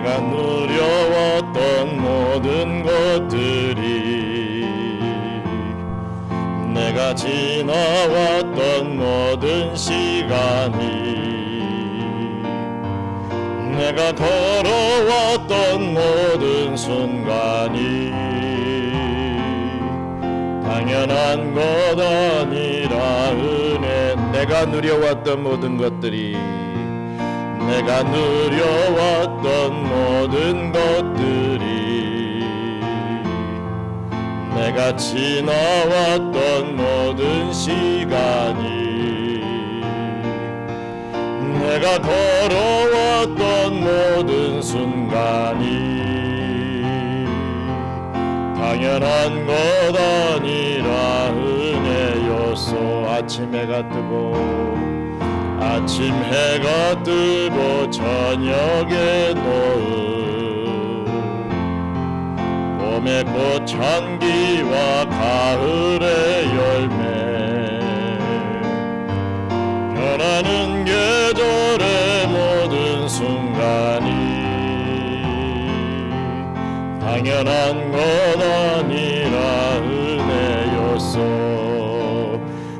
내가 누려왔던 모든 것들이, 내가 지나왔던 모든 시간이, 내가 걸어왔던 모든 순간이 당연한 것 아니라 은혜. 내가 누려왔던 모든 것들이, 내가 누려왔던 모든 것들이, 내가 지나왔던 모든 시간이, 내가 걸어왔던 모든 순간이 당연한 것 아니라 은혜였소. 아침 해가 뜨고, 아침 해가 뜨고 저녁에 노을, 봄의 꽃향기와 가을의 열매, 변하는 계절의 모든 순간이 당연한 것 아니라 은혜였소.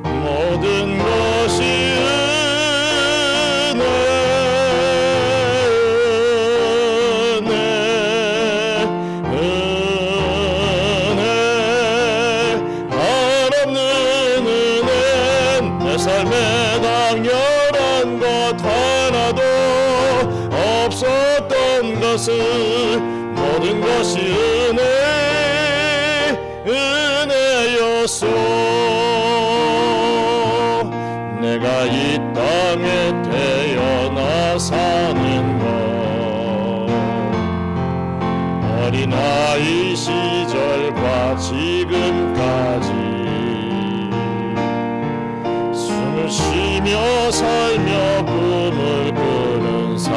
모든 것이 은혜, 한없는 은혜. 내 삶에 당연한 것 하나도 없었던 것을, 모든 것이 은혜였소. 내가 이 땅에 태어나 사는 것, 어린아이 시절과 지금까지 숨을 쉬며 살며 꿈을 꾸는 삶,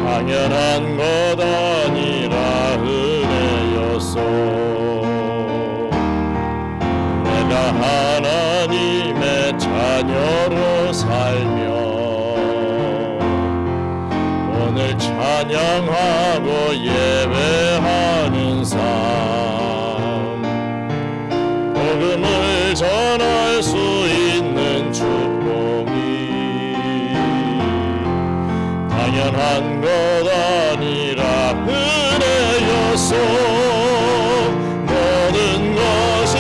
당연한 것 아니라 은혜였소. 내가 하나님의 자녀로 살며 오늘 찬양하고 예배하는 삶, 복음을 전할 수 있는 축복이 당연한 것 아니라 은혜였소. 모든 것이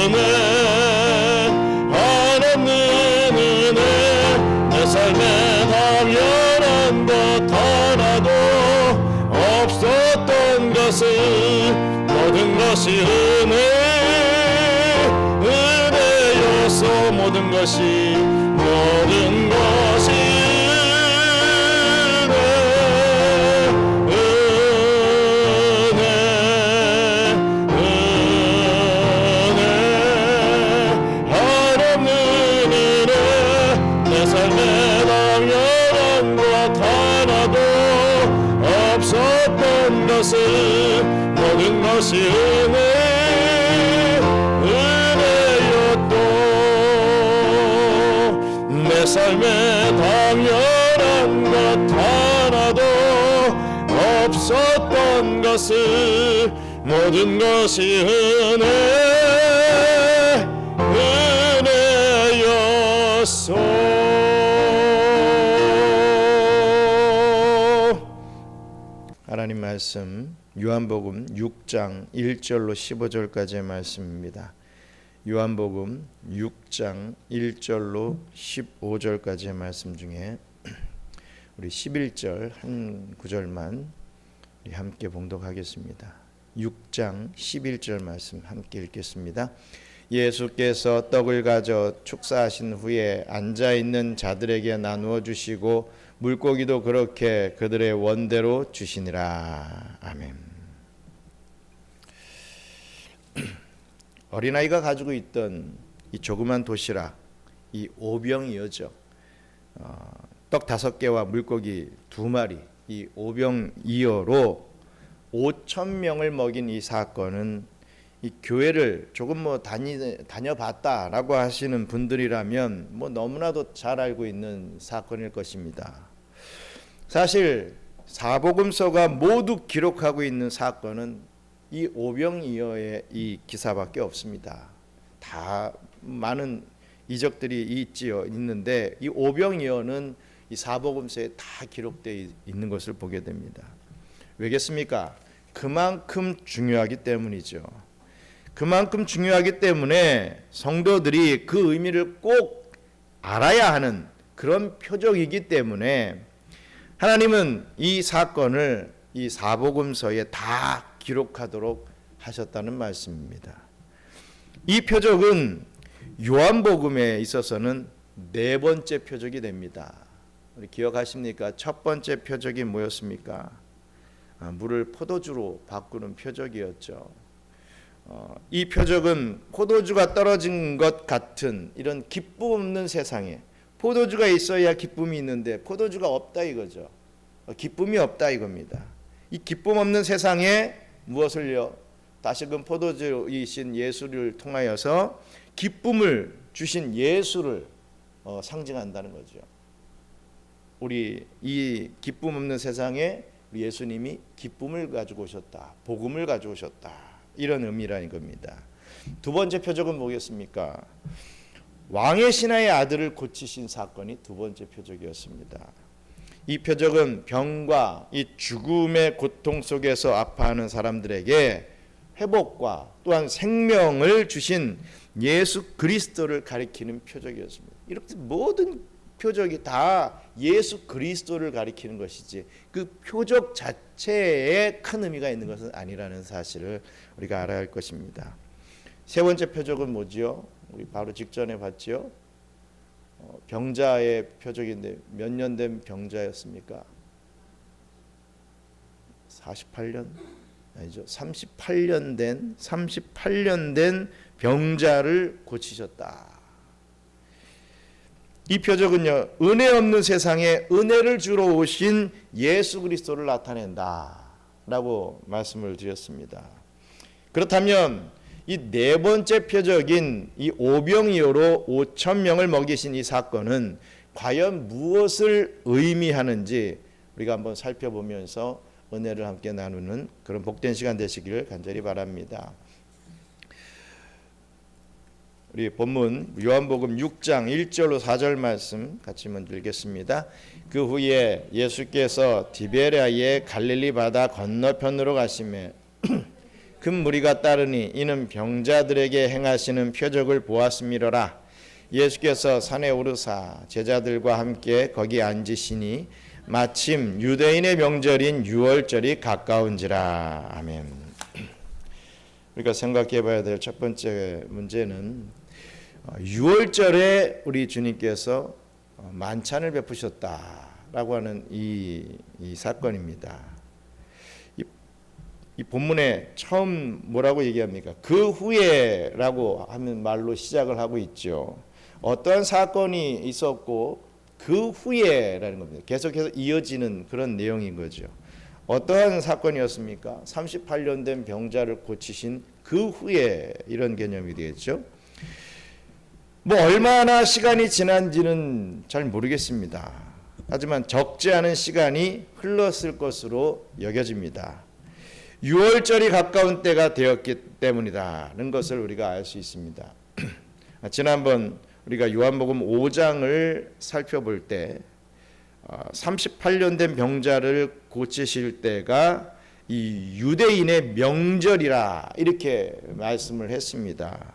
은혜, 한없는 은혜. 내 삶에 당연한 것 하나도 없었던 것을, 모든 것이 은혜였소. 모든 것이 은혜, 한없는 은혜. 내 삶에 당연한 것 하나도 없었던 것을, 모든 것이 은혜였도. 내 삶에 당연한 것 하나도 없었던 것을, 모든 것이 은혜였소. 하나님 말씀 요한복음 6장 1절로 15절까지의 말씀입니다. 요한복음 6장 1절로 15절까지의 말씀 중에 우리 11절 한 구절만 우리 함께 봉독하겠습니다. 6장 11절 말씀 함께 읽겠습니다. 예수께서 떡을 가져 축사하신 후에 앉아있는 자들에게 나누어 주시고 물고기도 그렇게 그들의 원대로 주시니라. 아멘. 어린아이가 가지고 있던 이 조그만 도시락, 이 오병이어죠. 떡 5개와 물고기 2마리, 이 오병이어로 5,000명을 먹인 이 사건은 이 교회를 조금 다녀봤다라고 하시는 분들이라면 너무나도 잘 알고 있는 사건일 것입니다. 사실 사복음서가 모두 기록하고 있는 사건은 이 오병이어의 이 기사밖에 없습니다. 다 많은 이적들이 있는데 이 오병이어는 이 사복음서에 다 기록되어 있는 것을 보게 됩니다. 왜겠습니까? 그만큼 중요하기 때문이죠. 그만큼 중요하기 때문에 성도들이 그 의미를 꼭 알아야 하는 그런 표적이기 때문에 하나님은 이 사건을 이 사복음서에 다 기록하도록 하셨다는 말씀입니다. 이 표적은 요한복음에 있어서는 네 번째 표적이 됩니다. 우리 기억하십니까? 첫 번째 표적이 뭐였습니까? 물을 포도주로 바꾸는 표적이었죠. 이 표적은 포도주가 떨어진 것 같은 이런 기쁨 없는 세상에 포도주가 있어야 기쁨이 있는데 포도주가 없다 이거죠. 기쁨이 없다 이겁니다. 이 기쁨 없는 세상에 무엇을요? 다시금 포도주이신 예수를 통하여서 기쁨을 주신 예수를 상징한다는 거죠. 우리 이 기쁨 없는 세상에 예수님이 기쁨을 가지고 오셨다. 복음을 가지고 오셨다. 이런 의미라는 겁니다. 두 번째 표적은 뭐겠습니까? 왕의 신하의 아들을 고치신 사건이 두 번째 표적이었습니다. 이 표적은 병과 이 죽음의 고통 속에서 아파하는 사람들에게 회복과 또한 생명을 주신 예수 그리스도를 가리키는 표적이었습니다. 이렇게 모든 표적이 다 예수 그리스도를 가리키는 것이지 그 표적 자체에 큰 의미가 있는 것은 아니라는 사실을 우리가 알아야 할 것입니다. 세 번째 표적은 뭐지요? 우리 바로 직전에 봤지요. 병자의 표적인데 몇 년 된 병자였습니까? 48년? 아니죠. 38년 된 병자를 고치셨다. 이 표적은요, 은혜 없는 세상에 은혜를 주러 오신 예수 그리스도를 나타낸다라고 말씀을 드렸습니다. 그렇다면 이 네 번째 표적인 이 오병이어로 5천 명을 먹이신 이 사건은 과연 무엇을 의미하는지 우리가 한번 살펴보면서 은혜를 함께 나누는 그런 복된 시간 되시기를 간절히 바랍니다. 우리 본문 요한복음 6장 1절로 4절 말씀 같이 먼저 읽겠습니다. 그 후에 예수께서 디베랴의 갈릴리 바다 건너편으로 가시매 큰 무리가 따르니 이는 병자들에게 행하시는 표적을 보았음이로라. 예수께서 산에 오르사 제자들과 함께 거기 앉으시니 마침 유대인의 명절인 유월절이 가까운지라. 아멘. 우리가 생각해 봐야 될 첫 번째 문제는 유월절에 우리 주님께서 만찬을 베푸셨다라고 하는 이 사건입니다. 이 본문에 처음 뭐라고 얘기합니까? 그 후에라고 하는 말로 시작을 하고 있죠. 어떠한 사건이 있었고 그 후에라는 겁니다. 계속해서 이어지는 그런 내용인 거죠. 어떠한 사건이었습니까? 38년 된 병자를 고치신 그 후에 이런 개념이 되겠죠. 얼마나 시간이 지난지는 잘 모르겠습니다. 하지만 적지 않은 시간이 흘렀을 것으로 여겨집니다. 6월절이 가까운 때가 되었기 때문이라는 것을 우리가 알 수 있습니다. 지난번 우리가 요한복음 5장을 살펴볼 때 38년 된 병자를 고치실 때가 이 유대인의 명절이라 이렇게 말씀을 했습니다.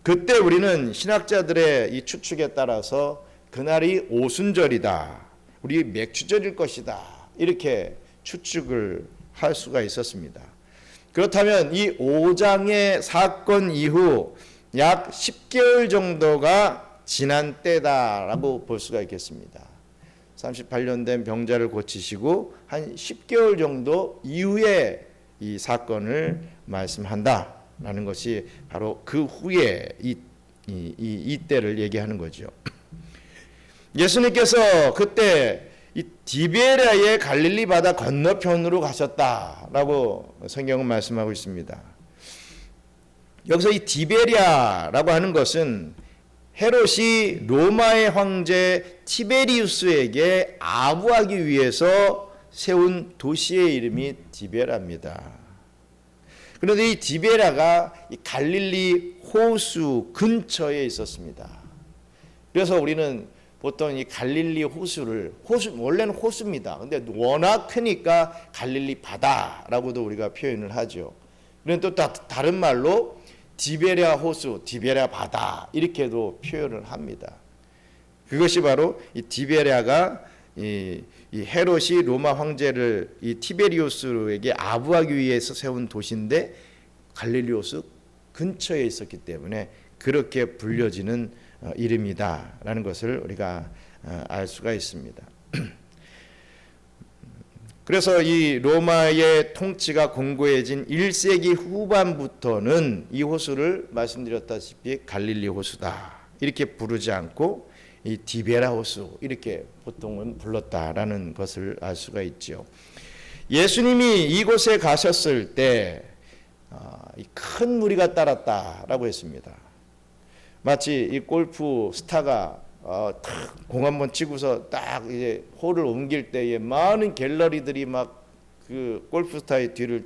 그때 우리는 신학자들의 이 추측에 따라서 그날이 오순절이다, 우리 맥주절일 것이다 이렇게 추측을 할 수가 있었습니다. 그렇다면 이 5장의 사건 이후 약 10개월 정도가 지난 때다라고 볼 수가 있겠습니다. 38년 된 병자를 고치시고 한 10개월 정도 이후에 이 사건을 말씀한다라는 것이 바로 그 후에 이 때를 얘기하는 거죠. 예수님께서 그때 이 디베랴의 갈릴리 바다 건너편으로 가셨다라고 성경은 말씀하고 있습니다. 여기서 이 디베랴라고 하는 것은 헤롯이 로마의 황제 티베리우스에게 아부하기 위해서 세운 도시의 이름이 디베라입니다. 그런데 이 디베라가 이 갈릴리 호수 근처에 있었습니다. 그래서 우리는 보통 이 갈릴리 호수를 원래는 호수입니다. 근데 워낙 크니까 갈릴리 바다라고도 우리가 표현을 하죠. 그런데 또 다른 말로 디베랴 호수, 디베랴 바다 이렇게도 표현을 합니다. 그것이 바로 이 디베랴가 이 헤롯이 로마 황제를 이 티베리우스에게 아부하기 위해서 세운 도시인데 갈릴리 호수 근처에 있었기 때문에 그렇게 불려지는 이름이다라는 것을 우리가 알 수가 있습니다. 그래서 이 로마의 통치가 공고해진 1세기 후반부터는 이 호수를 말씀드렸다시피 갈릴리 호수다 이렇게 부르지 않고 이 디베라 호수 이렇게 보통은 불렀다라는 것을 알 수가 있죠. 예수님이 이곳에 가셨을 때 큰 무리가 따랐다라고 했습니다. 마치 이 골프 스타가 공 한번 치고서 딱 이제 홀을 옮길 때에 많은 갤러리들이 막 그 골프 스타의 뒤를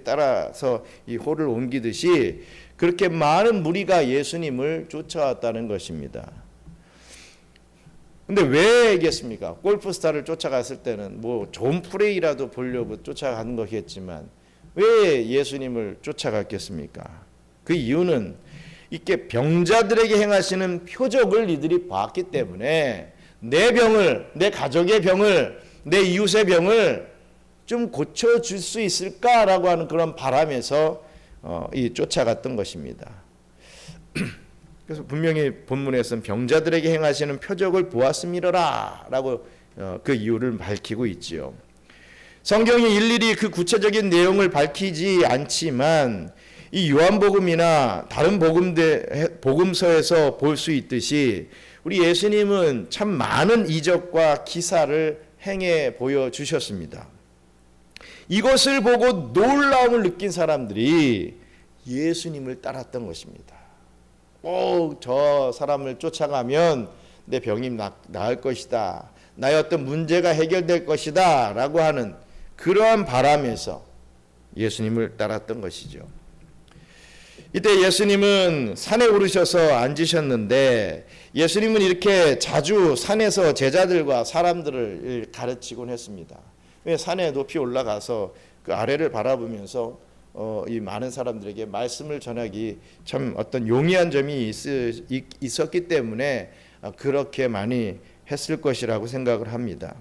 따라서 이 홀을 옮기듯이 그렇게 많은 무리가 예수님을 쫓아왔다는 것입니다. 근데 왜겠습니까? 골프 스타를 쫓아갔을 때는 뭐 좋은 플레이라도 보려고 쫓아가는 것이겠지만 왜 예수님을 쫓아갔겠습니까? 그 이유는 이렇게 병자들에게 행하시는 표적을 이들이 봤기 때문에 내 병을, 내 가족의 병을, 내 이웃의 병을 좀 고쳐줄 수 있을까라고 하는 그런 바람에서 쫓아갔던 것입니다. 그래서 분명히 본문에서는 병자들에게 행하시는 표적을 보았음이로라 라고 그 이유를 밝히고 있지요. 성경이 일일이 그 구체적인 내용을 밝히지 않지만 이 요한복음이나 다른 복음서에서 볼 수 있듯이 우리 예수님은 참 많은 이적과 기사를 행해 보여주셨습니다. 이것을 보고 놀라움을 느낀 사람들이 예수님을 따랐던 것입니다. 저 사람을 쫓아가면 내 병이 나을 것이다. 나의 어떤 문제가 해결될 것이다 라고 하는 그러한 바람에서 예수님을 따랐던 것이죠. 이때 예수님은 산에 오르셔서 앉으셨는데 예수님은 이렇게 자주 산에서 제자들과 사람들을 가르치곤 했습니다. 산에 높이 올라가서 그 아래를 바라보면서 이 많은 사람들에게 말씀을 전하기 참 어떤 용이한 점이 있었기 때문에 그렇게 많이 했을 것이라고 생각을 합니다.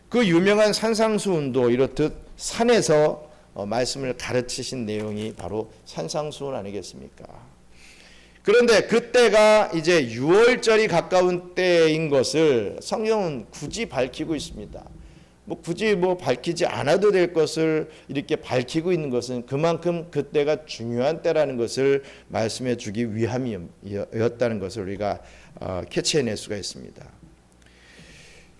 그 유명한 산상수훈도 이렇듯 산에서 말씀을 가르치신 내용이 바로 산상수훈 아니겠습니까? 그런데 그때가 이제 6월절이 가까운 때인 것을 성경은 굳이 밝히고 있습니다. 굳이 밝히지 않아도 될 것을 이렇게 밝히고 있는 것은 그만큼 그때가 중요한 때라는 것을 말씀해 주기 위함이었다는 것을 우리가 캐치해낼 수가 있습니다.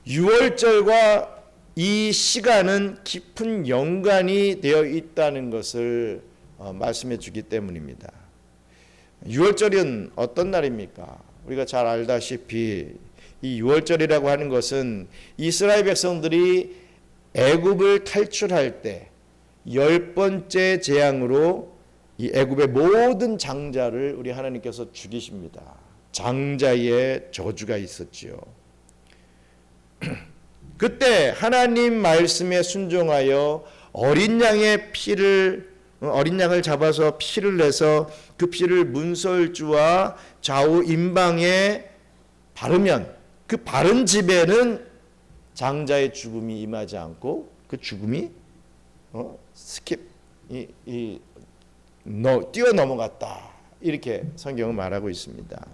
6월절과 이 시간은 깊은 연관이 되어 있다는 것을 말씀해 주기 때문입니다. 6월절은 어떤 날입니까? 우리가 잘 알다시피 이 6월절이라고 하는 것은 이스라엘 백성들이 애굽을 탈출할 때 10번째 재앙으로 이 애굽의 모든 장자를 우리 하나님께서 죽이십니다. 장자의 저주가 있었지요. 그때 하나님 말씀에 순종하여 어린 양을 잡아서 피를 내서 그 피를 문설주와 좌우 임방에 바르면 그 바른 집에는 장자의 죽음이 임하지 않고 그 죽음이 뛰어 넘어갔다. 이렇게 성경은 말하고 있습니다.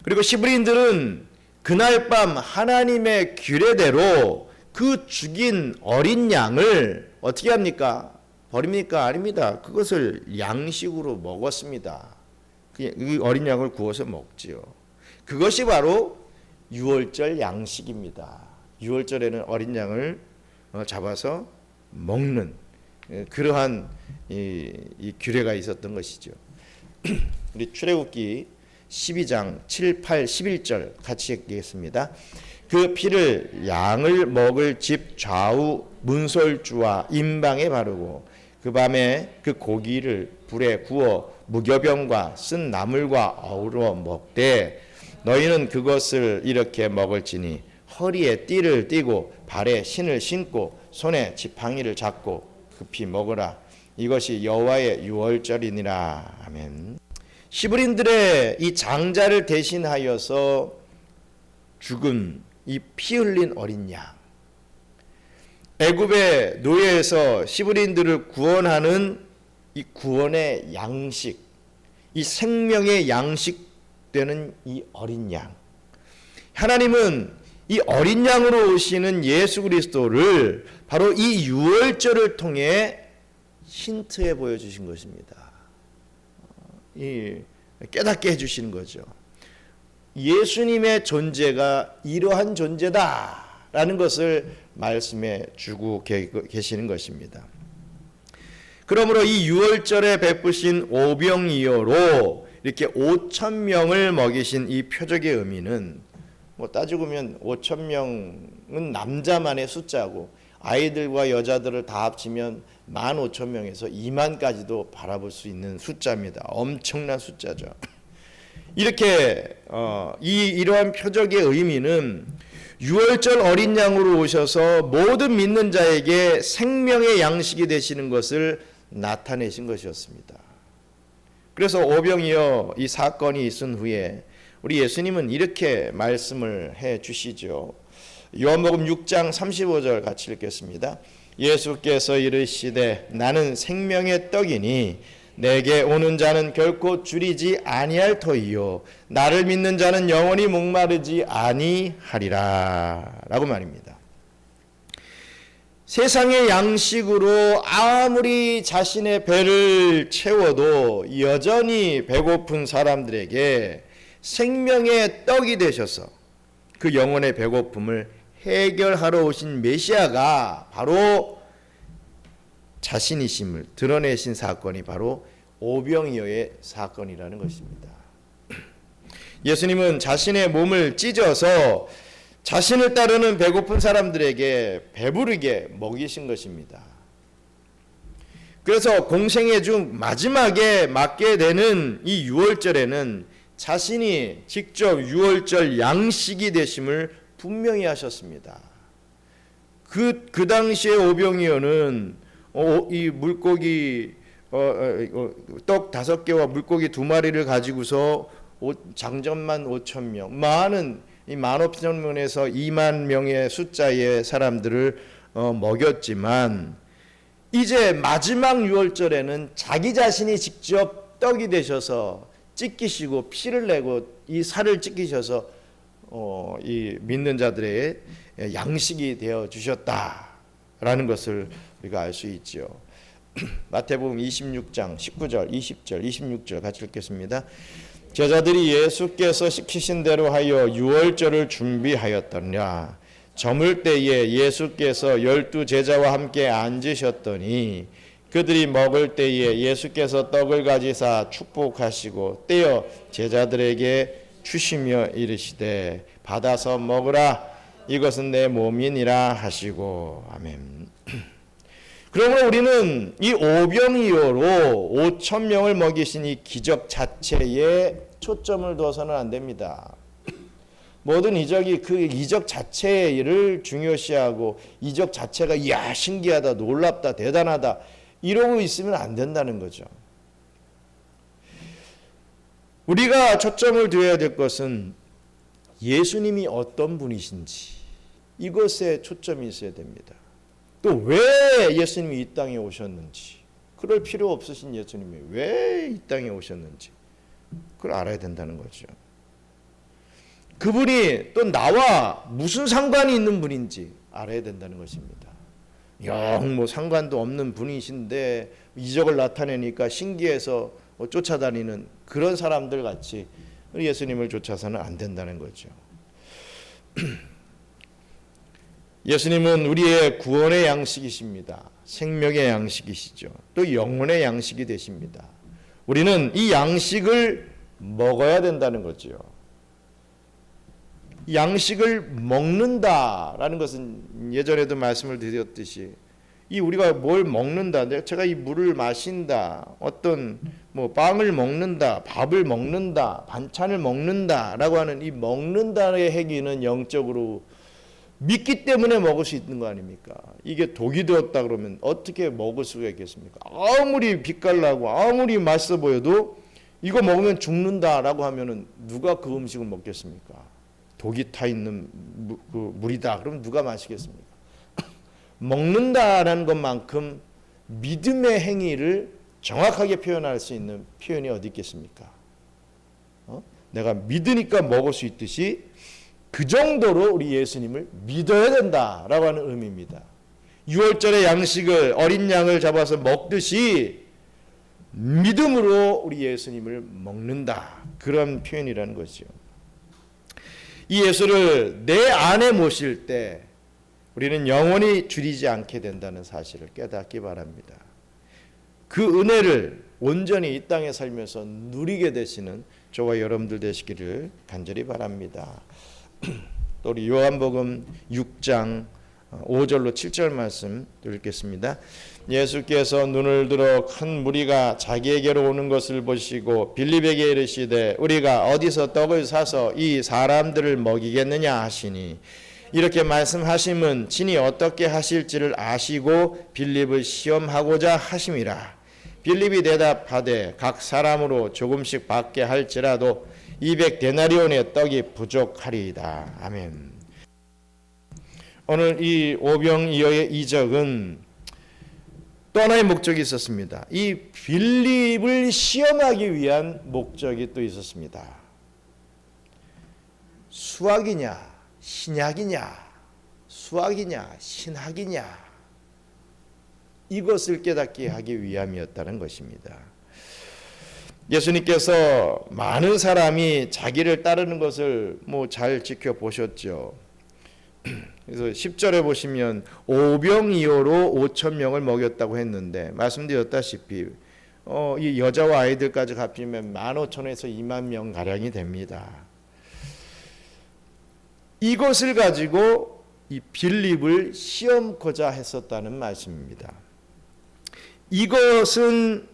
그리고 시브리인들은 그날 밤 하나님의 규례대로 그 죽인 어린 양을 어떻게 합니까? 버립니까? 아닙니다. 그것을 양식으로 먹었습니다. 그 어린 양을 구워서 먹지요. 그것이 바로 6월절 양식입니다. 6월절에는 어린 양을 잡아서 먹는 그러한 이 규례가 있었던 것이죠. 우리 출애굽기 12장 7, 8, 11절 같이 읽겠습니다. 그 피를 양을 먹을 집 좌우 문설주와 임방에 바르고 그 밤에 그 고기를 불에 구워 무교병과 쓴 나물과 어우러 먹되 너희는 그것을 이렇게 먹을지니 허리에 띠를 띠고 발에 신을 신고 손에 지팡이를 잡고 급히 먹으라. 이것이 여호와의 유월절이니라. 아멘. 히브리인들의 이 장자를 대신하여서 죽은 이 피 흘린 어린 양, 애굽의 노예에서 히브리인들을 구원하는 이 구원의 양식, 이 생명의 양식 되는 이 어린 양, 하나님은 이 어린 양으로 오시는 예수 그리스도를 바로 이 유월절을 통해 힌트해 보여주신 것입니다. 깨닫게 해주시는 거죠. 예수님의 존재가 이러한 존재다라는 것을 말씀해 주고 계시는 것입니다. 그러므로 이 유월절에 베푸신 오병이어로 이렇게 5,000명을 먹이신 이 표적의 의미는 뭐 따지고 보면 5,000명은 남자만의 숫자고 아이들과 여자들을 다 합치면 15,000명에서 2만까지도 바라볼 수 있는 숫자입니다. 엄청난 숫자죠. 이렇게 이러한 표적의 의미는 유월절 어린 양으로 오셔서 모든 믿는 자에게 생명의 양식이 되시는 것을 나타내신 것이었습니다. 그래서 오병이어 이 사건이 있은 후에 우리 예수님은 이렇게 말씀을 해 주시죠. 요한복음 6장 35절 같이 읽겠습니다. 예수께서 이르시되 나는 생명의 떡이니 내게 오는 자는 결코 줄이지 아니할 터이요 나를 믿는 자는 영원히 목마르지 아니하리라 라고 말입니다. 세상의 양식으로 아무리 자신의 배를 채워도 여전히 배고픈 사람들에게 생명의 떡이 되셔서 그 영혼의 배고픔을 해결하러 오신 메시아가 바로 자신이심을 드러내신 사건이 바로 오병이어의 사건이라는 것입니다. 예수님은 자신의 몸을 찢어서 자신을 따르는 배고픈 사람들에게 배부르게 먹이신 것입니다. 그래서 공생애 중 마지막에 맞게 되는 이 유월절에는 자신이 직접 유월절 양식이 되심을 분명히 하셨습니다. 그 당시에 오병이어는 이 물고기 떡 5개와 물고기 2마리를 가지고서 장정만 5,000명, 많은 이 15,000명에서 2만 명의 숫자의 사람들을 먹였지만 이제 마지막 유월절에는 자기 자신이 직접 떡이 되셔서 찢기시고 피를 내고 이 살을 찢기셔서 이 믿는 자들의 양식이 되어 주셨다라는 것을 우리가 알 수 있죠. 마태복음 26장 19절, 20절, 26절 같이 읽겠습니다. 제자들이 예수께서 시키신 대로 하여 유월절을 준비하였더라. 저물 때에 예수께서 12 제자와 함께 앉으셨더니 그들이 먹을 때에 예수께서 떡을 가지사 축복하시고 떼어 제자들에게 주시며 이르시되 받아서 먹으라 이것은 내 몸이니라 하시고 아멘. 그러므로 우리는 이 오병이어로 5,000명을 먹이신 이 기적 자체에 초점을 둬서는 안 됩니다. 모든 이적이 그 이적 자체를 중요시하고 이적 자체가 이야 신기하다 놀랍다 대단하다 이러고 있으면 안 된다는 거죠. 우리가 초점을 두어야 될 것은 예수님이 어떤 분이신지 이것에 초점이 있어야 됩니다. 또 왜 예수님이 이 땅에 오셨는지, 그럴 필요 없으신 예수님이 왜 이 땅에 오셨는지 그걸 알아야 된다는 거죠. 그분이 또 나와 무슨 상관이 있는 분인지 알아야 된다는 것입니다. 영 뭐 상관도 없는 분이신데 이적을 나타내니까 신기해서 쫓아다니는 그런 사람들 같이 예수님을 쫓아서는 안 된다는 거죠. 예수님은 우리의 구원의 양식이십니다. 생명의 양식이시죠. 또 영혼의 양식이 되십니다. 우리는 이 양식을 먹어야 된다는 거죠. 양식을 먹는다라는 것은 예전에도 말씀을 드렸듯이 이 우리가 뭘 먹는다, 제가 이 물을 마신다, 어떤 뭐 빵을 먹는다, 밥을 먹는다, 반찬을 먹는다라고 하는 이 먹는다의 행위는 영적으로 믿기 때문에 먹을 수 있는 거 아닙니까? 이게 독이 되었다 그러면 어떻게 먹을 수가 있겠습니까? 아무리 빛깔나고 아무리 맛있어 보여도 이거 먹으면 죽는다라고 하면은 누가 그 음식을 먹겠습니까? 독이 타 있는 물이다. 그러면 누가 마시겠습니까? 먹는다라는 것만큼 믿음의 행위를 정확하게 표현할 수 있는 표현이 어디 있겠습니까? 내가 믿으니까 먹을 수 있듯이 그 정도로 우리 예수님을 믿어야 된다라고 하는 의미입니다. 6월절의 양식을 어린 양을 잡아서 먹듯이 믿음으로 우리 예수님을 먹는다. 그런 표현이라는 거죠. 이 예수를 내 안에 모실 때 우리는 영원히 줄이지 않게 된다는 사실을 깨닫기 바랍니다. 그 은혜를 온전히 이 땅에 살면서 누리게 되시는 저와 여러분들 되시기를 간절히 바랍니다. 또 우리 요한복음 6장 5절로 7절 말씀 읽겠습니다. 예수께서 눈을 들어 큰 무리가 자기에게로 오는 것을 보시고 빌립에게 이르시되 우리가 어디서 떡을 사서 이 사람들을 먹이겠느냐 하시니 이렇게 말씀하심은 친히 어떻게 하실지를 아시고 빌립을 시험하고자 하심이라. 빌립이 대답하되 각 사람으로 조금씩 받게 할지라도 200데나리온의 떡이 부족하리이다. 아멘. 오늘 이 오병이어의 이적은 또 하나의 목적이 있었습니다. 이 빌립을 시험하기 위한 목적이 또 있었습니다. 수학이냐 신약이냐 수학이냐 신학이냐 이것을 깨닫게 하기 위함이었다는 것입니다. 예수님께서 많은 사람이 자기를 따르는 것을 잘 지켜보셨죠. 그래서 10절에 보시면 오병이어로 5,000명을 먹였다고 했는데 말씀드렸다시피 이 여자와 아이들까지 합치면 15,000에서 2만 명 가량이 됩니다. 이것을 가지고 이 빌립을 시험코자 했었다는 말씀입니다. 이것은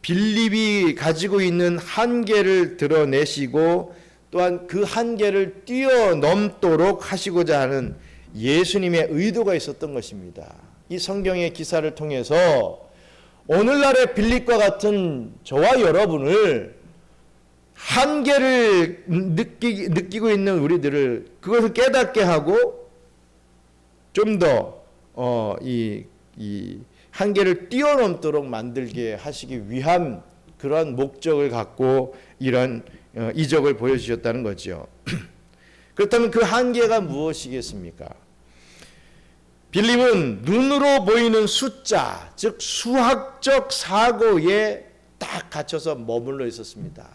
빌립이 가지고 있는 한계를 드러내시고 또한 그 한계를 뛰어넘도록 하시고자 하는 예수님의 의도가 있었던 것입니다. 이 성경의 기사를 통해서 오늘날의 빌립과 같은 저와 여러분을 한계를 느끼고 있는 우리들을 그것을 깨닫게 하고 좀 더 이 한계를 뛰어넘도록 만들게 하시기 위한 그러한 목적을 갖고 이런 이적을 보여주셨다는 거죠. 그렇다면 그 한계가 무엇이겠습니까? 빌립은 눈으로 보이는 숫자, 즉 수학적 사고에 딱 갇혀서 머물러 있었습니다.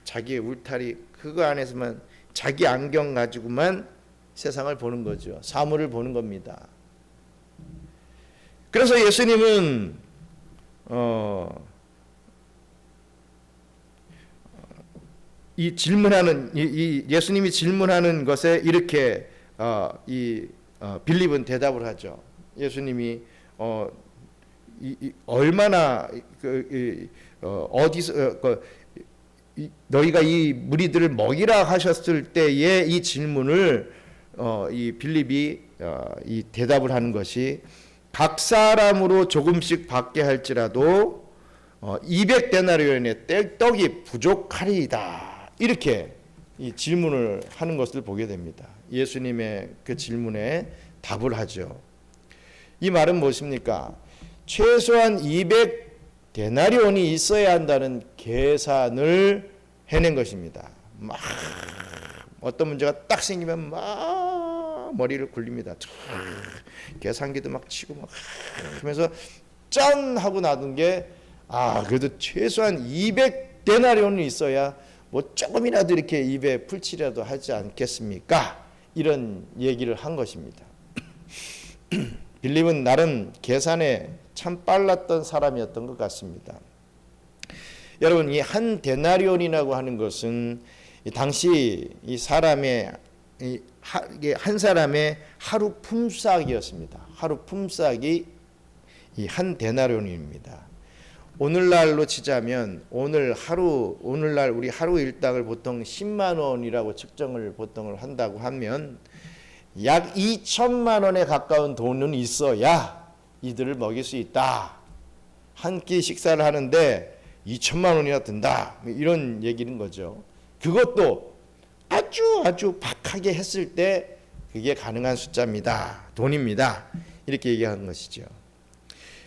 자기의 울타리 그거 안에서만 자기 안경 가지고만 세상을 보는 거죠. 사물을 보는 겁니다. 그래서 예수님은 이 질문하는 예수님이 질문하는 것에 이렇게 빌립은 대답을 하죠. 예수님이 얼마나 어디서 너희가 이 무리들을 먹이라 하셨을 때의 이 질문을 이 빌립이 이 대답을 하는 것이 각 사람으로 조금씩 받게 할지라도 200데나리온의 떡이 부족하리이다. 이렇게 이 질문을 하는 것을 보게 됩니다. 예수님의 그 질문에 답을 하죠. 이 말은 무엇입니까? 최소한 200데나리온이 있어야 한다는 계산을 해낸 것입니다. 막 어떤 문제가 딱 생기면 막 머리를 굴립니다. 계산기도 막 치고 막 하면서 짠 하고 놔둔 게 그래도 최소한 200데나리온이 있어야 뭐 조금이라도 이렇게 입에 풀칠이라도 하지 않겠습니까? 이런 얘기를 한 것입니다. 빌립은 나름 계산에 참 빨랐던 사람이었던 것 같습니다. 여러분, 이 한 데나리온이라고 하는 것은 당시 이 사람의 한 사람의 하루 품삯이었습니다. 하루 품삯이 이 한 데나리온입니다. 오늘날로 치자면 오늘날 우리 하루 일당을 보통 10만 원이라고 측정을 보통을 한다고 하면 약 2천만 원에 가까운 돈은 있어야 이들을 먹일 수 있다. 한 끼 식사를 하는데 2천만 원이나 든다. 이런 얘기는 거죠. 그것도 아주 박하게 했을 때 그게 가능한 숫자입니다. 돈입니다. 이렇게 얘기하는 것이죠.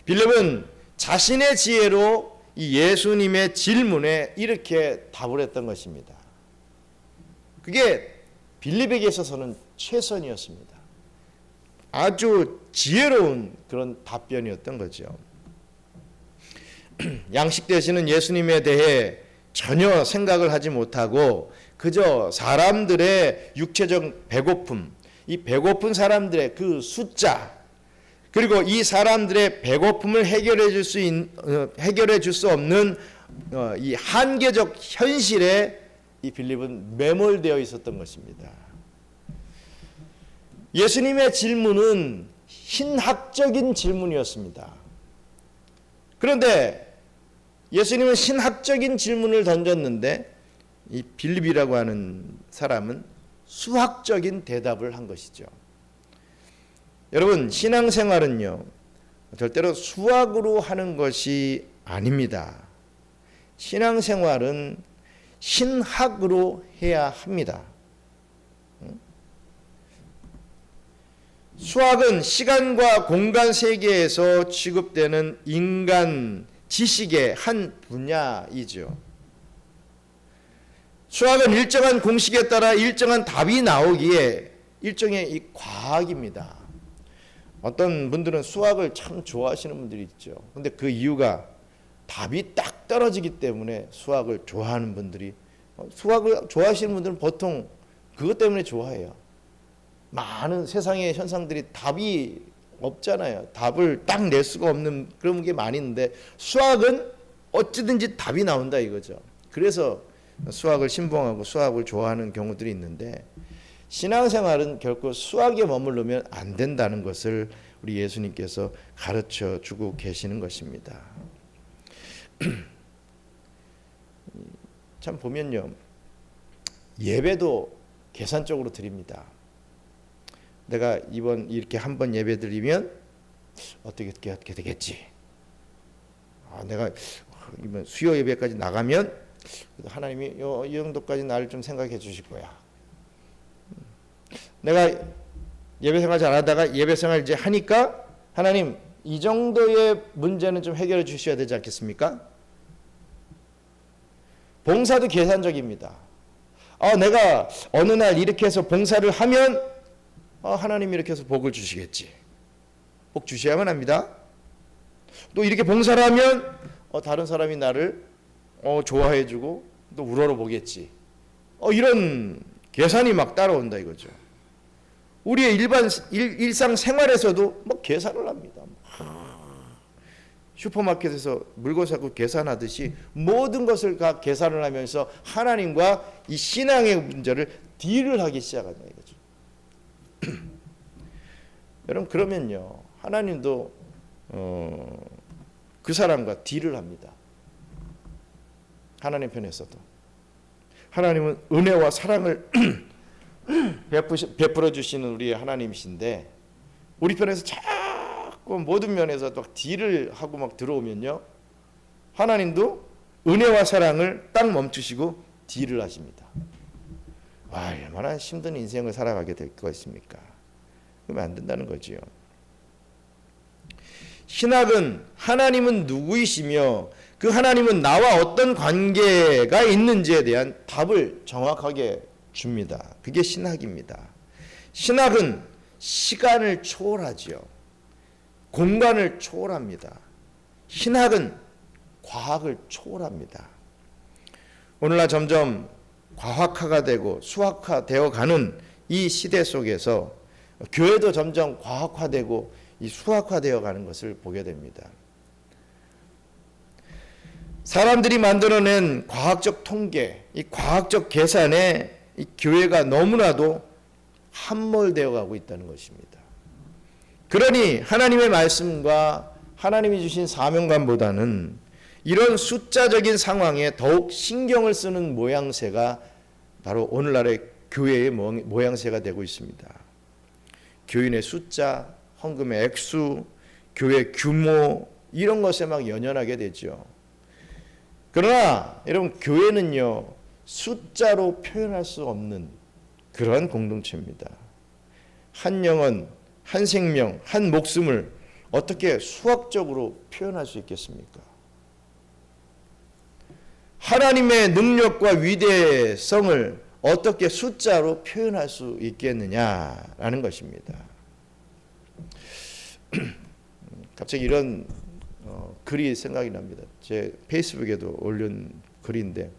빌립은 자신의 지혜로 이 예수님의 질문에 이렇게 답을 했던 것입니다. 그게 빌립에게 있어서는 최선이었습니다. 아주 지혜로운 그런 답변이었던 거죠. 양식 되시는 예수님에 대해 전혀 생각을 하지 못하고 그저 사람들의 육체적 배고픔, 이 배고픈 사람들의 그 숫자, 그리고 이 사람들의 배고픔을 해결해 줄 수 없는 이 한계적 현실에 이 빌립은 매몰되어 있었던 것입니다. 예수님의 질문은 신학적인 질문이었습니다. 그런데 예수님은 신학적인 질문을 던졌는데 이 빌립이라고 하는 사람은 수학적인 대답을 한 것이죠. 여러분, 신앙생활은요, 절대로 수학으로 하는 것이 아닙니다. 신앙생활은 신학으로 해야 합니다. 수학은 시간과 공간 세계에서 취급되는 인간 지식의 한 분야이죠. 수학은 일정한 공식에 따라 일정한 답이 나오기에 일종의 이 과학입니다. 어떤 분들은 수학을 참 좋아하시는 분들이 있죠. 근데 그 이유가 답이 딱 떨어지기 때문에 수학을 좋아하는 분들이, 수학을 좋아하시는 분들은 보통 그것 때문에 좋아해요. 많은 세상의 현상들이 답이 없잖아요. 답을 딱 낼 수가 없는 그런 게 많이 있는데 수학은 어찌든지 답이 나온다 이거죠. 그래서 수학을 신봉하고 수학을 좋아하는 경우들이 있는데 신앙생활은 결코 수학에 머무르면 안 된다는 것을 우리 예수님께서 가르쳐 주고 계시는 것입니다. 참 보면요, 예배도 계산적으로 드립니다. 내가 이번 이렇게 한 번 예배 드리면 어떻게 되겠지. 내가 이번 수요 예배까지 나가면 하나님이 이 정도까지 나를 좀 생각해 주실 거야. 내가 예배 생활 잘하다가 예배 생활 이제 하니까 하나님 이 정도의 문제는 좀 해결해 주셔야 되지 않겠습니까? 봉사도 계산적입니다. 내가 어느 날 이렇게 해서 봉사를 하면 하나님이 이렇게 해서 복을 주시겠지. 복 주셔야만 합니다. 또 이렇게 봉사를 하면 다른 사람이 나를 좋아해 주고 또 우러러 보겠지. 이런 계산이 막 따라온다 이거죠. 우리의 일상 생활에서도 막 계산을 합니다. 슈퍼마켓에서 물건 사고 계산하듯이 모든 것을 다 계산을 하면서 하나님과 이 신앙의 문제를 딜을 하기 시작한다 이거죠. 여러분, 그러면요, 하나님도 그 사람과 딜을 합니다. 하나님 편에서도. 하나님은 은혜와 사랑을 베풀어 주시는 우리의 하나님이신데 우리 편에서 자꾸 모든 면에서 막 딜을 하고 막 들어오면요, 하나님도 은혜와 사랑을 딱 멈추시고 딜을 하십니다. 얼마나 힘든 인생을 살아가게 될 것입니까? 그러면 안 된다는 거지요. 신학은 하나님은 누구이시며 그 하나님은 나와 어떤 관계가 있는지에 대한 답을 정확하게 줍니다. 그게 신학입니다. 신학은 시간을 초월하지요. 공간을 초월합니다. 신학은 과학을 초월합니다. 오늘날 점점 과학화가 되고 수학화되어 가는 이 시대 속에서 교회도 점점 과학화되고 이 수학화되어 가는 것을 보게 됩니다. 사람들이 만들어낸 과학적 통계, 이 과학적 계산에 이 교회가 너무나도 함몰되어 가고 있다는 것입니다. 그러니 하나님의 말씀과 하나님이 주신 사명감보다는 이런 숫자적인 상황에 더욱 신경을 쓰는 모양새가 바로 오늘날의 교회의 모양새가 되고 있습니다. 교인의 숫자, 헌금의 액수, 교회 규모 이런 것에 막 연연하게 되죠. 그러나 여러분 교회는요 숫자로 표현할 수 없는 그러한 공동체입니다. 한 영혼, 한 생명, 한 목숨을 어떻게 수학적으로 표현할 수 있겠습니까? 하나님의 능력과 위대성을 어떻게 숫자로 표현할 수 있겠느냐라는 것입니다. 갑자기 이런 글이 생각이 납니다. 제 페이스북에도 올린 글인데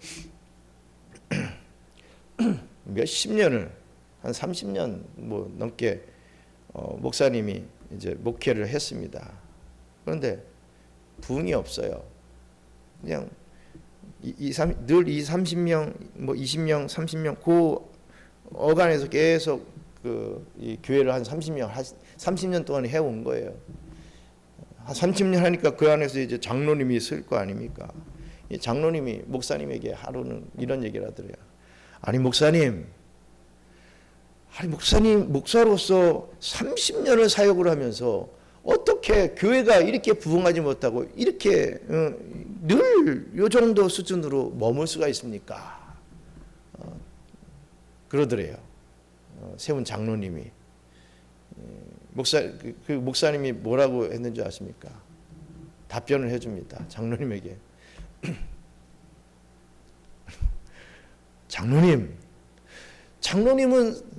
몇십 년을 한 30년 뭐 넘게 목사님이 이제 목회를 했습니다. 그런데 부흥이 없어요. 그냥 늘 30명, 뭐 20명, 30명 그 어간에서 계속 이 교회를 한 30년 동안 해온 거예요. 한 30년 하니까 그 안에서 이제 장로님이 있을 거 아닙니까? 이 장로님이 목사님에게 하루는 이런 얘기를 하더래요. 아니 목사님 목사로서 30년을 사역을 하면서 어떻게 교회가 이렇게 부흥하지 못하고 이렇게 늘 이 정도 수준으로 머물 수가 있습니까? 그러더래요. 세운 장로님이. 그 목사님이 뭐라고 했는지 아십니까? 답변을 해줍니다. 장로님에게. 장로님은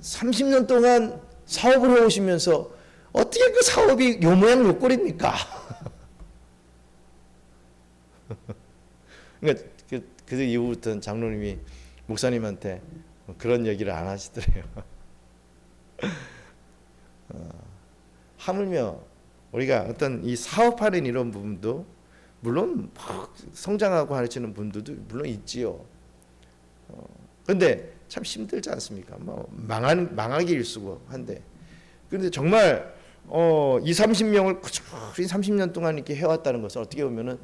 30년 동안 사업을 해오시면서 어떻게 그 사업이 요 모양 요 꼴입니까? 그러니까 그 이후부터는 장로님이 목사님한테 그런 얘기를 안 하시더래요. 하물며 우리가 어떤 이 사업하는 이런 부분도 물론 막 성장하고 하시는 분들도 물론 있지요. 그런데 참 힘들지 않습니까? 뭐 망하기 일쑤고 한데 그런데 정말 30명을 꾸준히 30년 동안 이렇게 해왔다는 것은 어떻게 보면은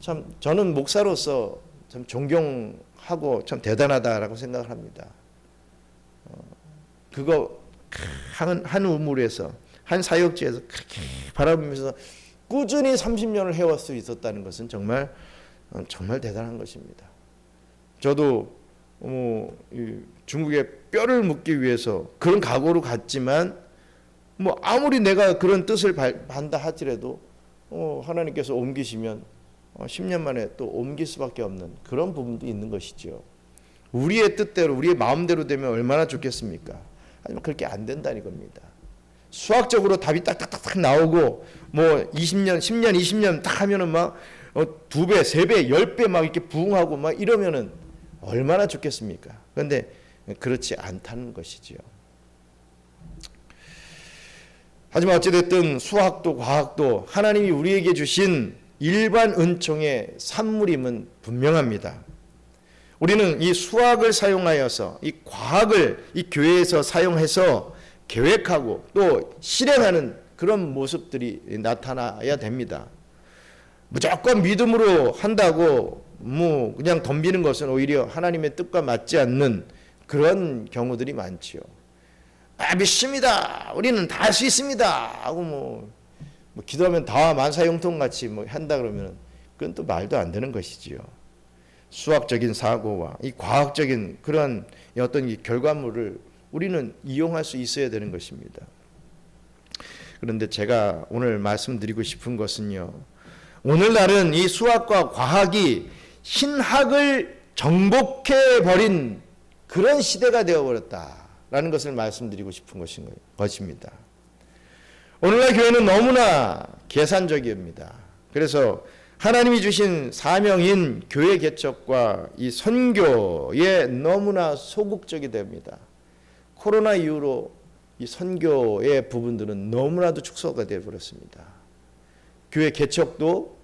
참 저는 목사로서 참 존경하고 참 대단하다라고 생각을 합니다. 그거 한 우물에서 한 사역지에서 그렇게 바라보면서 꾸준히 30년을 해올 수 있었다는 것은 정말 대단한 것입니다. 저도 중국에 뼈를 묻기 위해서 그런 각오로 갔지만 뭐 아무리 내가 그런 뜻을 반다 하더라도 하나님께서 옮기시면 10년 만에 또 옮길 수밖에 없는 그런 부분도 있는 것이죠. 우리의 뜻대로 우리의 마음대로 되면 얼마나 좋겠습니까? 하지만 그렇게 안 된다는 겁니다. 수학적으로 답이 딱딱딱 나오고 뭐 20년, 10년, 20년 딱 하면은 막 2배, 3배, 10배 막 이렇게 부흥하고 막 이러면은 얼마나 좋겠습니까? 그런데 그렇지 않다는 것이지요. 하지만 어찌됐든 수학도 과학도 하나님이 우리에게 주신 일반 은총의 산물임은 분명합니다. 우리는 이 수학을 사용하여서 이 과학을 이 교회에서 사용해서 계획하고 또 실행하는 그런 모습들이 나타나야 됩니다. 무조건 믿음으로 한다고 뭐 그냥 덤비는 것은 오히려 하나님의 뜻과 맞지 않는 그런 경우들이 많지요. 믿습니다. 우리는 다 할 수 있습니다. 하고 뭐 기도하면 다 만사형통 같이 뭐 한다 그러면 그건 또 말도 안 되는 것이지요. 수학적인 사고와 이 과학적인 그런 어떤 이 결과물을 우리는 이용할 수 있어야 되는 것입니다. 그런데 제가 오늘 말씀드리고 싶은 것은요. 오늘날은 이 수학과 과학이 신학을 정복해 버린 그런 시대가 되어버렸다라는 것을 말씀드리고 싶은 것입니다. 오늘날 교회는 너무나 계산적입니다. 그래서 하나님이 주신 사명인 교회 개척과 이 선교에 너무나 소극적이 됩니다. 코로나 이후로 이 선교의 부분들은 너무나도 축소가 되어 버렸습니다. 교회 개척도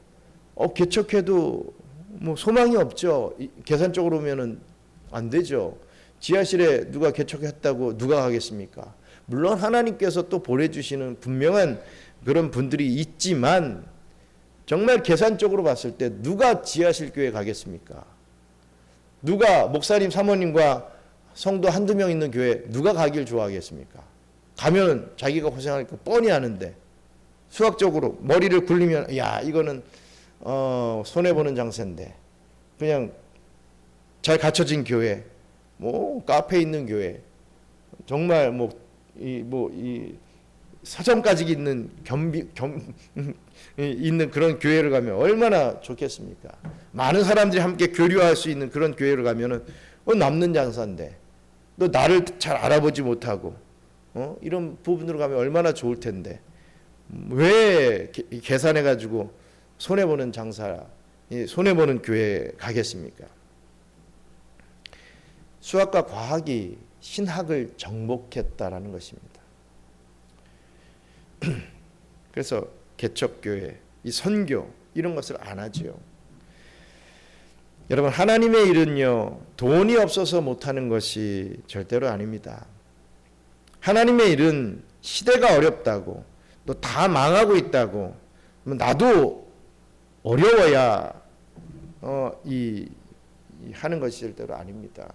개척해도 뭐 소망이 없죠. 계산적으로 보면은 안 되죠. 지하실에 누가 개척했다고 누가 하겠습니까? 물론 하나님께서 또 보내주시는 분명한 그런 분들이 있지만 정말 계산적으로 봤을 때 누가 지하실 교회 가겠습니까? 누가 목사님 사모님과 성도 한두 명 있는 교회 누가 가길 좋아하겠습니까? 가면 자기가 고생할 거 뻔히 아는데 수학적으로 머리를 굴리면 야 이거는 손해보는 장세인데 그냥 잘 갖춰진 교회 뭐 카페 있는 교회 정말 이 서점까지 있는 있는 그런 교회를 가면 얼마나 좋겠습니까? 많은 사람들이 함께 교류할 수 있는 그런 교회를 가면은 남는 장사인데 너 나를 잘 알아보지 못하고 이런 부분으로 가면 얼마나 좋을 텐데 왜 계산해 가지고 손해 보는 장사, 손해 보는 교회에 가겠습니까? 수학과 과학이 신학을 정복했다라는 것입니다. 그래서 개척교회, 이 선교 이런 것을 안 하지요. 여러분 하나님의 일은요 돈이 없어서 못하는 것이 절대로 아닙니다. 하나님의 일은 시대가 어렵다고 또 다 망하고 있다고 나도 어려워야 하는 것이 절대로 아닙니다.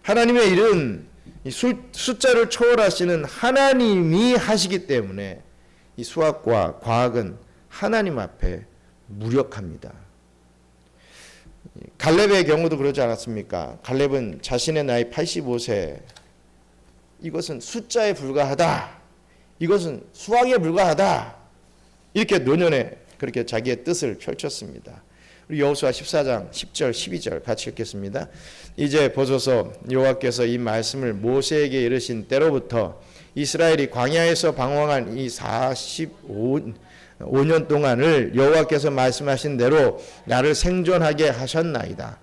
하나님의 일은 이 숫자를 초월하시는 하나님이 하시기 때문에 이 수학과 과학은 하나님 앞에 무력합니다. 갈렙의 경우도 그러지 않았습니까? 갈렙은 자신의 나이 85세 이것은 숫자에 불과하다. 이것은 수학에 불과하다. 이렇게 노년에 그렇게 자기의 뜻을 펼쳤습니다. 우리 여호수아 14장 10절 12절 같이 읽겠습니다. 이제 보소서 여호와께서 이 말씀을 모세에게 이르신 때로부터 이스라엘이 광야에서 방황한 이 45년 동안을 여호와께서 말씀하신 대로 나를 생존하게 하셨나이다.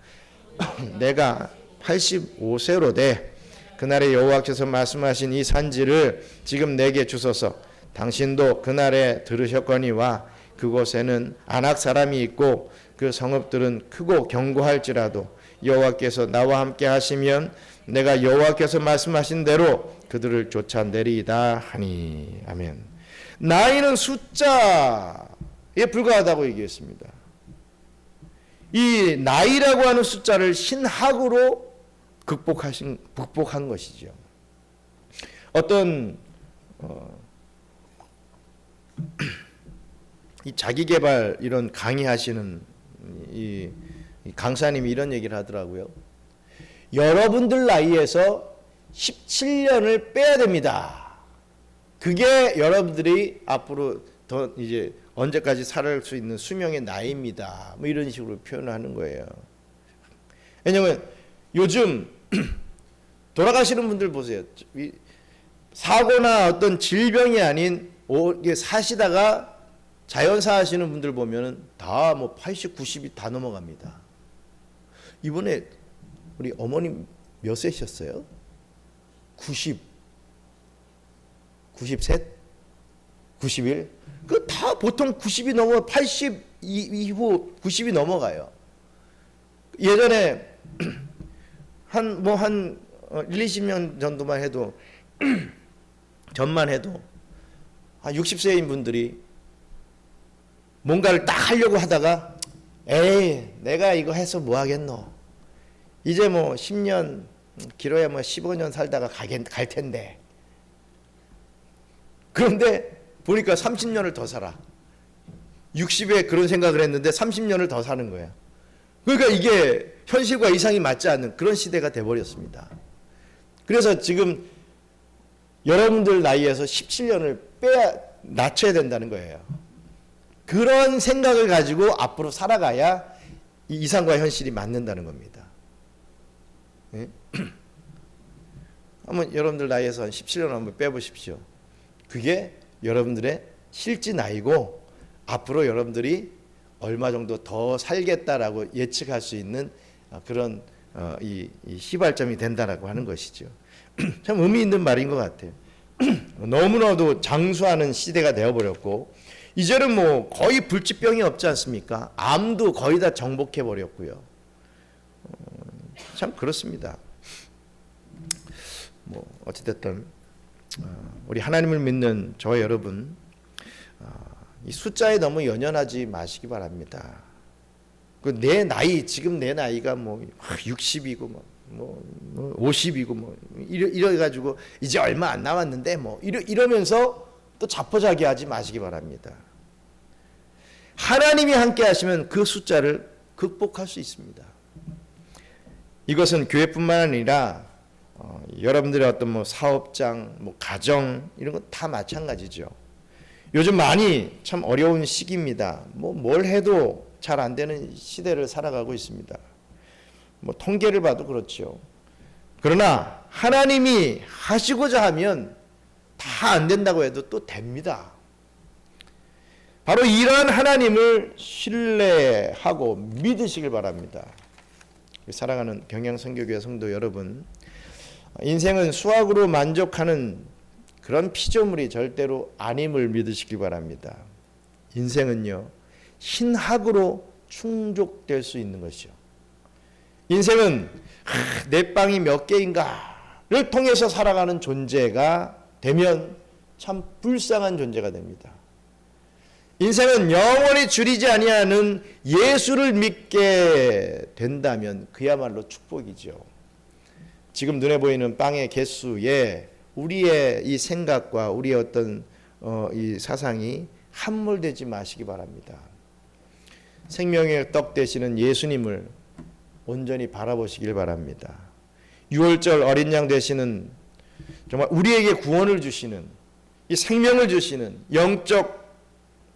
내가 85세로 돼 그날에 여호와께서 말씀하신 이 산지를 지금 내게 주소서. 당신도 그날에 들으셨거니와 그곳에는 아낙 사람이 있고 그 성읍들은 크고 견고할지라도 여호와께서 나와 함께 하시면 내가 여호와께서 말씀하신 대로 그들을 쫓아내리이다 하니. 아멘. 나이는 숫자에 불과하다고 얘기했습니다. 이 나이라고 하는 숫자를 신학으로 극복한 것이죠. 어떤 이 자기개발 이런 강의하시는 이 강사님이 이런 얘기를 하더라고요. 여러분들 나이에서 17년을 빼야 됩니다. 그게 여러분들이 앞으로 더 이제 언제까지 살 수 있는 수명의 나이입니다. 뭐 이런 식으로 표현을 하는 거예요. 왜냐면 요즘 돌아가시는 분들 보세요. 사고나 어떤 질병이 아닌 사시다가 자연사 하시는 분들 보면은 다 뭐 80, 90이 다 넘어갑니다. 이번에 우리 어머님 몇 세셨어요? 90, 93, 91? 그 다 보통 90이 넘어 80 이후 90이 넘어가요. 예전에 한 1, 20년 정도만 해도 전만 해도 한 60세인 분들이 뭔가를 딱 하려고 하다가 에이 내가 이거 해서 뭐 하겠노. 이제 뭐 10년 길어야 뭐 15년 살다가 갈 텐데. 그런데 보니까 30년을 더 살아. 60에 그런 생각을 했는데 30년을 더 사는 거야. 그러니까 이게 현실과 이상이 맞지 않는 그런 시대가 돼버렸습니다. 그래서 지금 여러분들 나이에서 17년을 낮춰야 된다는 거예요. 그런 생각을 가지고 앞으로 살아가야 이 이상과 현실이 맞는다는 겁니다. 네? 한번 여러분들 나이에서 한 17년 한번 빼보십시오. 그게 여러분들의 실제 나이고 앞으로 여러분들이 얼마 정도 더 살겠다라고 예측할 수 있는 그런 이 시발점이 된다라고 하는 것이죠. 참 의미 있는 말인 것 같아요. 너무나도 장수하는 시대가 되어버렸고 이제는 뭐 거의 불치병이 없지 않습니까? 암도 거의 다 정복해 버렸고요. 참 그렇습니다. 뭐 어찌됐든 우리 하나님을 믿는 저 여러분, 이 숫자에 너무 연연하지 마시기 바랍니다. 내 나이, 지금 내 나이가 뭐 60이고 뭐 50이고 뭐 이래 가지고 이제 얼마 안 남았는데 뭐 이러면서 또 자포자기하지 마시기 바랍니다. 하나님이 함께 하시면 그 숫자를 극복할 수 있습니다. 이것은 교회뿐만 아니라 여러분들의 어떤 뭐 사업장, 뭐 가정 이런 거 다 마찬가지죠. 요즘 많이 참 어려운 시기입니다. 뭐 뭘 해도 잘 안 되는 시대를 살아가고 있습니다. 뭐 통계를 봐도 그렇죠. 그러나 하나님이 하시고자 하면 다 안 된다고 해도 또 됩니다. 바로 이러한 하나님을 신뢰하고 믿으시길 바랍니다. 사랑하는 경양선교교회 성도 여러분, 인생은 수학으로 만족하는 그런 피조물이 절대로 아님을 믿으시길 바랍니다. 인생은요, 신학으로 충족될 수 있는 것이요. 인생은 내 빵이 몇 개인가를 통해서 살아가는 존재가 되면 참 불쌍한 존재가 됩니다. 인생은 영원히 줄이지 아니하는 예수를 믿게 된다면 그야말로 축복이죠. 지금 눈에 보이는 빵의 개수에 우리의 이 생각과 우리의 어떤 이 사상이 함몰되지 마시기 바랍니다. 생명의 떡 되시는 예수님을 온전히 바라보시길 바랍니다. 6월절 어린 양 되시는 정말 우리에게 구원을 주시는 이 생명을 주시는 영적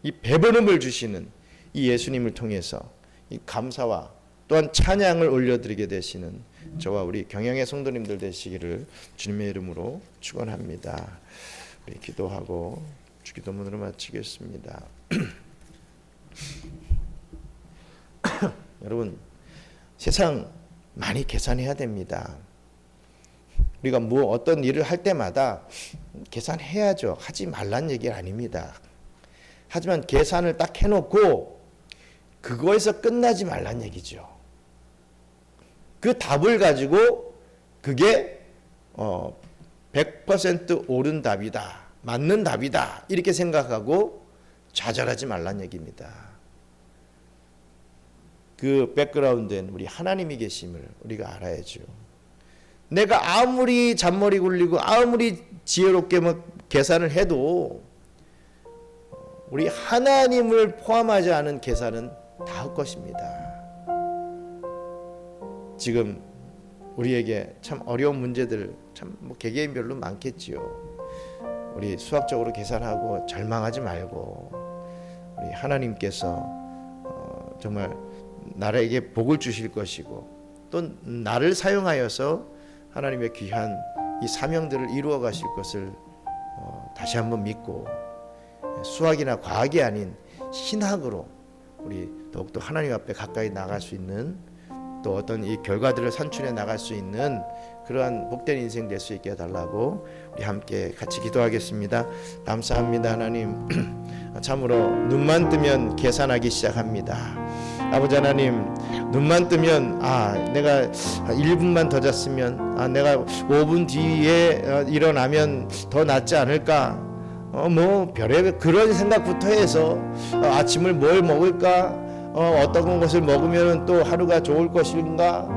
이 배부름을 주시는 이 예수님을 통해서 이 감사와 또한 찬양을 올려드리게 되시는 저와 우리 경영의 성도님들 되시기를 주님의 이름으로 축원합니다. 우리 기도하고 주기도문으로 마치겠습니다. 여러분, 세상 많이 계산해야 됩니다. 우리가 뭐 어떤 일을 할 때마다 계산해야죠. 하지 말란 얘기 아닙니다. 하지만 계산을 딱 해놓고 그거에서 끝나지 말란 얘기죠. 그 답을 가지고 그게 100% 옳은 답이다, 맞는 답이다 이렇게 생각하고 좌절하지 말란 얘기입니다. 그 백그라운드엔 우리 하나님이 계심을 우리가 알아야죠. 내가 아무리 잔머리 굴리고 아무리 지혜롭게 뭐 계산을 해도 우리 하나님을 포함하지 않은 계산은 다 헛것입니다. 지금 우리에게 참 어려운 문제들 참 뭐 개개인별로 많겠지요. 우리 수학적으로 계산하고 절망하지 말고 우리 하나님께서 정말 나에게 복을 주실 것이고 또 나를 사용하여서 하나님의 귀한 이 사명들을 이루어 가실 것을 다시 한번 믿고 수학이나 과학이 아닌 신학으로 우리 더욱더 하나님 앞에 가까이 나갈 수 있는 또 어떤 이 결과들을 산출해 나갈 수 있는 그러한 복된 인생 될 수 있게 해달라고 우리 함께 같이 기도하겠습니다. 감사합니다. 하나님, 참으로 눈만 뜨면 계산하기 시작합니다. 아버지 하나님, 눈만 뜨면 내가 1분만 더 잤으면 내가 5분 뒤에 일어나면 더 낫지 않을까, 뭐 별의 그런 생각부터 해서 아침을 뭘 먹을까, 어떤 것을 먹으면 또 하루가 좋을 것인가,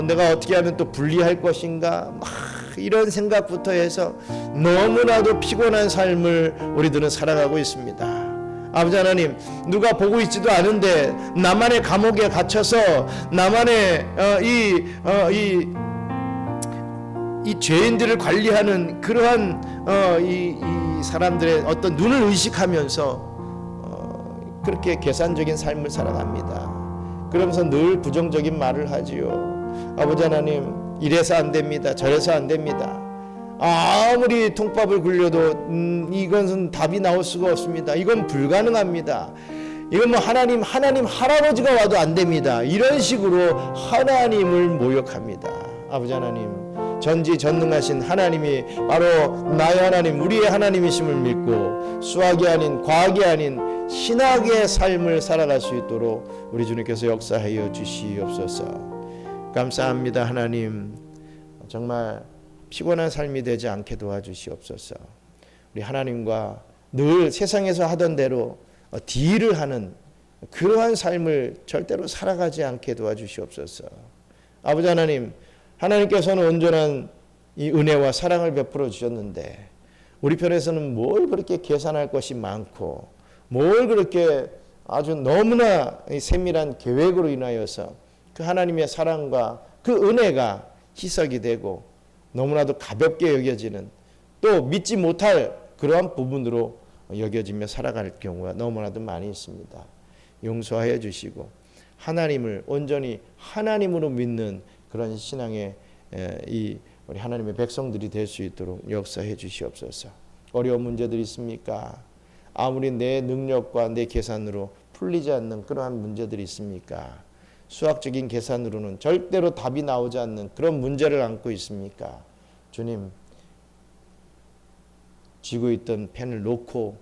내가 어떻게 하면 또 불리할 것인가, 막 이런 생각부터 해서 너무나도 피곤한 삶을 우리들은 살아가고 있습니다. 아버지 하나님, 누가 보고 있지도 않은데 나만의 감옥에 갇혀서 나만의 이 죄인들을 관리하는 그러한 이 사람들의 어떤 눈을 의식하면서 그렇게 계산적인 삶을 살아갑니다. 그러면서 늘 부정적인 말을 하지요. 아버지 하나님, 이래서 안 됩니다, 저래서 안 됩니다. 아무리 통밥을 굴려도 이것은 답이 나올 수가 없습니다. 이건 불가능합니다. 이건 뭐 하나님 할아버지가 와도 안 됩니다. 이런 식으로 하나님을 모욕합니다. 아버지 하나님, 전지전능하신 하나님이 바로 나의 하나님, 우리의 하나님이심을 믿고 수학이 아닌 과학이 아닌 신학의 삶을 살아갈 수 있도록 우리 주님께서 역사하여 주시옵소서. 감사합니다. 하나님, 정말 피곤한 삶이 되지 않게 도와주시옵소서. 우리 하나님과 늘 세상에서 하던 대로 딜을 하는 그러한 삶을 절대로 살아가지 않게 도와주시옵소서. 아버지 하나님, 하나님께서는 온전한 이 은혜와 사랑을 베풀어 주셨는데 우리 편에서는 뭘 그렇게 계산할 것이 많고 뭘 그렇게 아주 너무나 세밀한 계획으로 인하여서 그 하나님의 사랑과 그 은혜가 희석이 되고 너무나도 가볍게 여겨지는, 또 믿지 못할 그러한 부분으로 여겨지며 살아갈 경우가 너무나도 많이 있습니다. 용서하여 주시고 하나님을 온전히 하나님으로 믿는 그런 신앙의 우리 하나님의 백성들이 될 수 있도록 역사해 주시옵소서. 어려운 문제들이 있습니까? 아무리 내 능력과 내 계산으로 풀리지 않는 그러한 문제들이 있습니까? 수학적인 계산으로는 절대로 답이 나오지 않는 그런 문제를 안고 있습니까? 주님, 쥐고 있던 펜을 놓고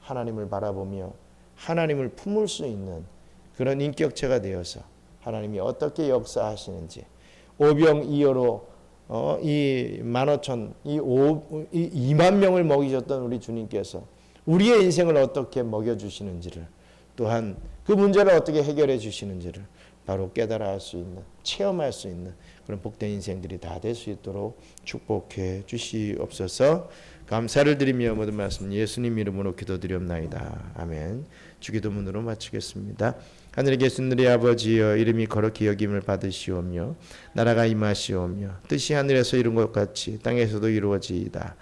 하나님을 바라보며 하나님을 품을 수 있는 그런 인격체가 되어서 하나님이 어떻게 역사하시는지, 오병이어로 이 15,000, 이 2만 명을 먹이셨던 우리 주님께서 우리의 인생을 어떻게 먹여주시는지를, 또한 그 문제를 어떻게 해결해 주시는지를 바로 깨달아 할 수 있는, 체험할 수 있는 그런 복된 인생들이 다 될 수 있도록 축복해 주시옵소서. 감사를 드리며 모든 말씀 예수님 이름으로 기도드리옵나이다. 아멘. 주기도문으로 마치겠습니다. 하늘에 계신 우리 아버지여, 이름이 거룩히 여김을 받으시오며 나라가 임하시오며 뜻이 하늘에서 이룬 것 같이 땅에서도 이루어지이다.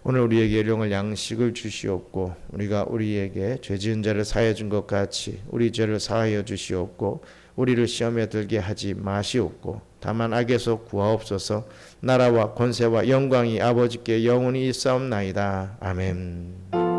오늘 우리에게 일용할 양식을 주시옵고 우리가 우리에게 죄 지은 자를 사하여 준 것 같이 우리 죄를 사하여 주시옵고 우리를 시험에 들게 하지 마시옵고 다만 악에서 구하옵소서. 나라와 권세와 영광이 아버지께 영원히 있사옵나이다. 아멘.